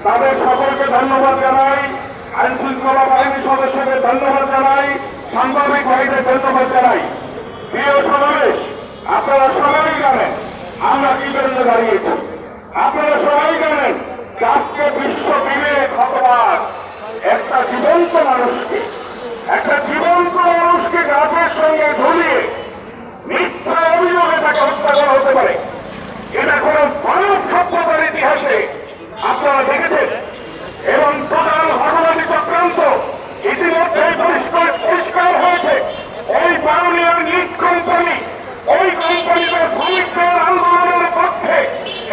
তাদের সকলকে ধন্যবাদ জানাই, আইন শৃঙ্খলা বাহিনীর সদস্যদের ধন্যবাদ জানাই, সাংবাদিক ভাইদের ধন্যবাদ জানাই। প্রিয় সমাবেশ, আপনারা সবাই জানেন আমরা কি জন্য দাঁড়িয়েছি। আপনারা সবাই জানেন আজকে বিশ্ব বিবেক হতবাক একটা জীবন্ত মানুষকে গাছের সঙ্গে ঝুলিয়ে মিথ্যা অভিযোগে তাকে হত্যা করা হতে পারে। এটা কোন মানব সভ্যতার ইতিহাসে আপনারা দেখেছেন। এবং টোটাল ঘটনাটি চক্রান্ত ইতিমধ্যেই পরিষ্কার হয়েছে। ওই পাওনিয়ার নিট কোম্পানি, ওই কোম্পানিতে শ্রমিকদের আন্দোলনের পক্ষে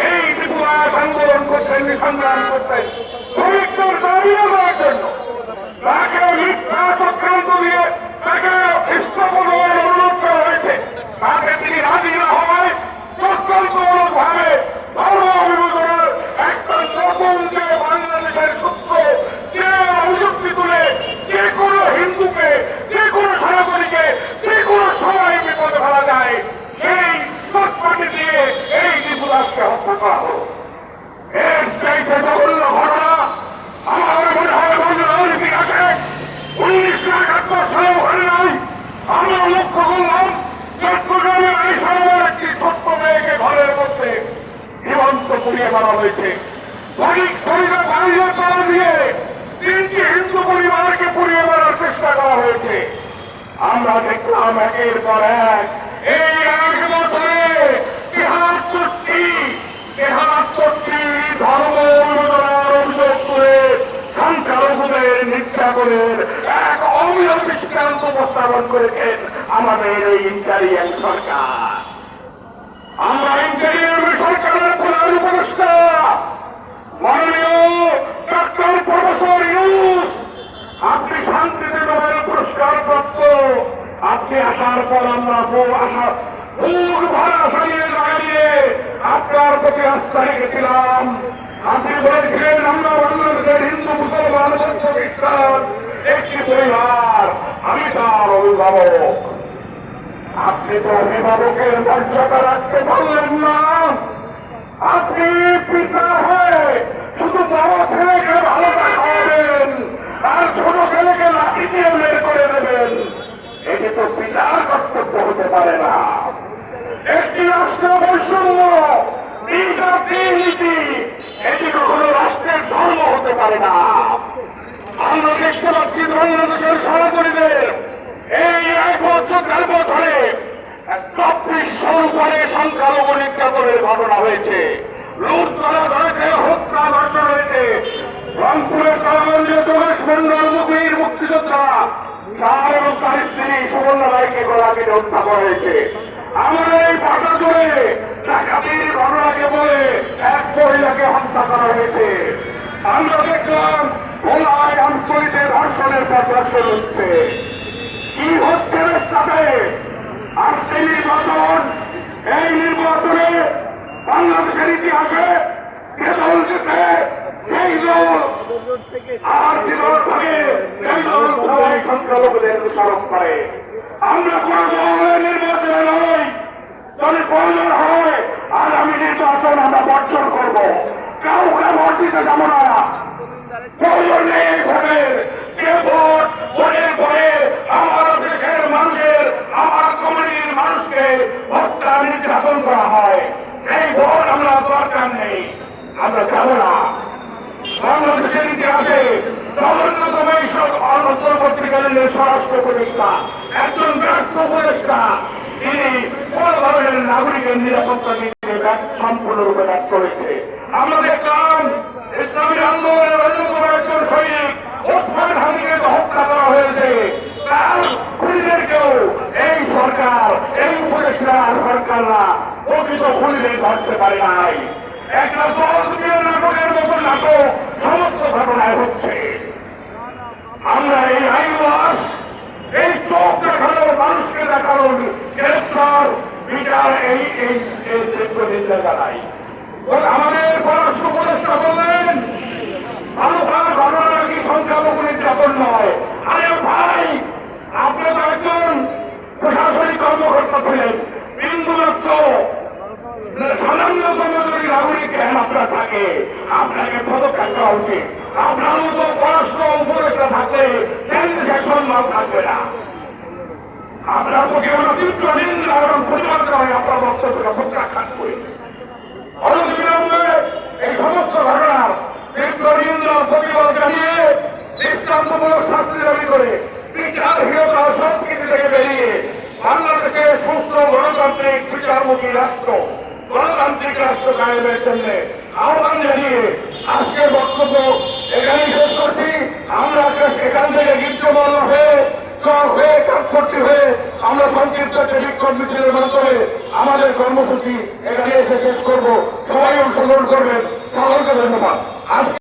এই বিপুলাস আন্দোলন করতেন, সংগ্রাম করতেন শ্রমিকদের দাবি আদায়ের জন্য। তাকে মিথ্যা চক্রান্ত দিয়ে তাকে স্থাপন হওয়ার অনুরোধ করা হয়েছে। তাকে তিনি রাজি না হওয়ায় চক্রান্তমূলক ভাবে ধর্ম অভিযোগের একটা তদন্তে বাংলাদেশের সূত্র যে অভিযুক্তি তুলে যে কোনো হিন্দুকে, যে কোনো সনাতনীকে, যে কোনো সময় বিপদে ফেলা যায়, এই তৎপাটি দিয়ে এই বিপুলাসকে হত্যা করা হল। এর চাইতে জঘন্য ঘটনা আমার মনে হয় বাংলার ইতিহাসে 1971 সালে ঘটে নাই। আমরা লক্ষ্য করলাম চট্টগ্রামের এই শহরের একটি ছোট্ট মেয়েকে ঘরের মধ্যে জীবন্ত পুড়িয়ে মারা হয়েছে। বাড়ির তালা দিয়ে 3টি হিন্দু পরিবারকে পুড়িয়ে মারার চেষ্টা করা হয়েছে। আমরা দেখলাম একের পর এক এই 1 বছরে 73টি ধর্ম অভিযোগ করে সংখ্যালঘুদের নির্যাতনের এক অমিল দৃষ্টান্ত উপস্থাপন করেছেন আমাদের এই ইন্টারিয়াম সরকার। আমরা ইন্টারিয়াম সরকারের প্রধান উপদেষ্টা মাননীয় ডক্টর প্রফেসর ইউনূস, আপনি শান্তিতে নোবেল পুরস্কার প্রাপ্ত। আপনি আসার পর আমরা বুক ভরা আশা নিয়ে দাঁড়িয়ে আপনার প্রতি আস্থা রেখেছিলাম। আপনি বলেছিলেন আমরা বাংলাদেশের হিন্দু মুসলমান বৌদ্ধ খ্রিস্টান একটি পরিবার, আমি তার অভিভাবক। আপনি তো অভিভাবকের মর্যাদা রাখতে পারলেন না। আপনি পিতা হয়ে শুধু বড় ছেলেকে ভালো দেখাবেন আর ছোট ছেলেকে লাঠি দিয়ে বের করে দেবেন, এটি তো পিতার কর্তব্য হতে পারে না। একটি রাষ্ট্র বৈষম্য, নীতি, এটি কখনো রাষ্ট্রের ধর্ম হতে পারে না। আমরা দেখতে পাচ্ছি বাংলাদেশের সহকর্মীদের এই 1 বছর 1.5 বছরে 2400 উপরে সংখ্যালঘু নির্যাতনের ঘটনা হয়েছে, লুট করা হয়েছে, হত্যা ধর্ষণ হয়েছে। রংপুরের কারাগঞ্জে যোগেশ মন্ডল মুক্তিযোদ্ধা তার এবং তার স্ত্রী সুবর্ণ রায়কে গলা কেটে হত্যা করা হয়েছে। আমাদের এই পাটা জোরে ডাকাতির ঘটনাকে বলে এক মহিলাকে হত্যা করা হয়েছে। আমরা দেখলাম ভোলায় আমতলিতে ধর্ষণের পর ধর্ষণ হচ্ছে। কি হচ্ছে সাথে আজকে নির্বাচন, এই নির্বাচনে বাংলাদেশের ইতিহাসে যে দল জিতে সেই দল আর যে দল থাকে সেই দল সবাই সংখ্যালঘুদের অনুসরণ করে। আমরা কোন দলের নির্বাচনে নয়, যদি প্রয়োজন হয় আগামী নির্বাচন আমরা বর্জন করব, কাউকে ভোট দিতে যাব না। প্রয়োজন নেই ভোটের, যে ভোট ভোটের পরে আমার দেশের মানুষের, আমার কমিউনিটির মানুষকে হত্যা নির্যাতন করা হয়, সেই ভোট আমরা দরকার নেই, আমরা যাব না। বাংলাদেশের ইতিহাসে জগন্নাথ অন্তর্বর্তীকালীন স্বরাষ্ট্র উপদেষ্টা একজন ব্যর্থ উপদেষ্টা, তিনি কোন ধরনের নাগরিকের নিরাপত্তা নীতিতে সম্পূর্ণরূপে ব্যর্থ করেছে। আমরা দেখলাম ইসলামী আন্দোলনের অন্যতম একজন সৈনিক ওসমান হাদিকে হত্যা করা হয়েছে, তার খুনিদেরকেও এই সরকার, এই উপদেষ্টা সরকাররা প্রকৃত খুনিদের ধরতে পারে নাই। একটা সহজীয় নাটকের মতো নাটক সমস্ত ঘটনায় হচ্ছে। আমরা এই আইওয়াস, এই চোখ দেখানোর, মানুষকে দেখানোর গ্রেফতার বিচার এই দীর্ঘদিনটা জানাই। আমাদের পররাষ্ট্র উপদেষ্টা বললেন ভারতের ঘটনা কি সংখ্যালঘু নির্যাতন নয়। আরে ভাই, আপনি তো একজন প্রশাসনিক কর্মকর্তা ছিলেন, বিন্দুমাত্র সামান্যতম যদি নাগরিক আপনার আপনাকে পদক্ষেপ করা উচিত। আপনার মতো পররাষ্ট্র উপদেষ্টা থাকলে সেই দেশে সম্মান থাকবে না। আপনার প্রতি আমরা তীব্র নিন্দা এবং প্রতিবাদ করাই আপনার বক্তব্যটা প্রত্যাখ্যান করি। অনতিবিলম্বে এই সমস্ত ঘটনার তীব্র নিন্দা প্রতিবাদ জানিয়ে দৃষ্টান্তমূলক শাস্তি দাবি করে বিচারহীনতা সংস্কৃতি থেকে বেরিয়ে বাংলাদেশে সুস্থ গণতান্ত্রিক বিচারমুখী রাষ্ট্র, গণতান্ত্রিক রাষ্ট্র কায়েমের জন্য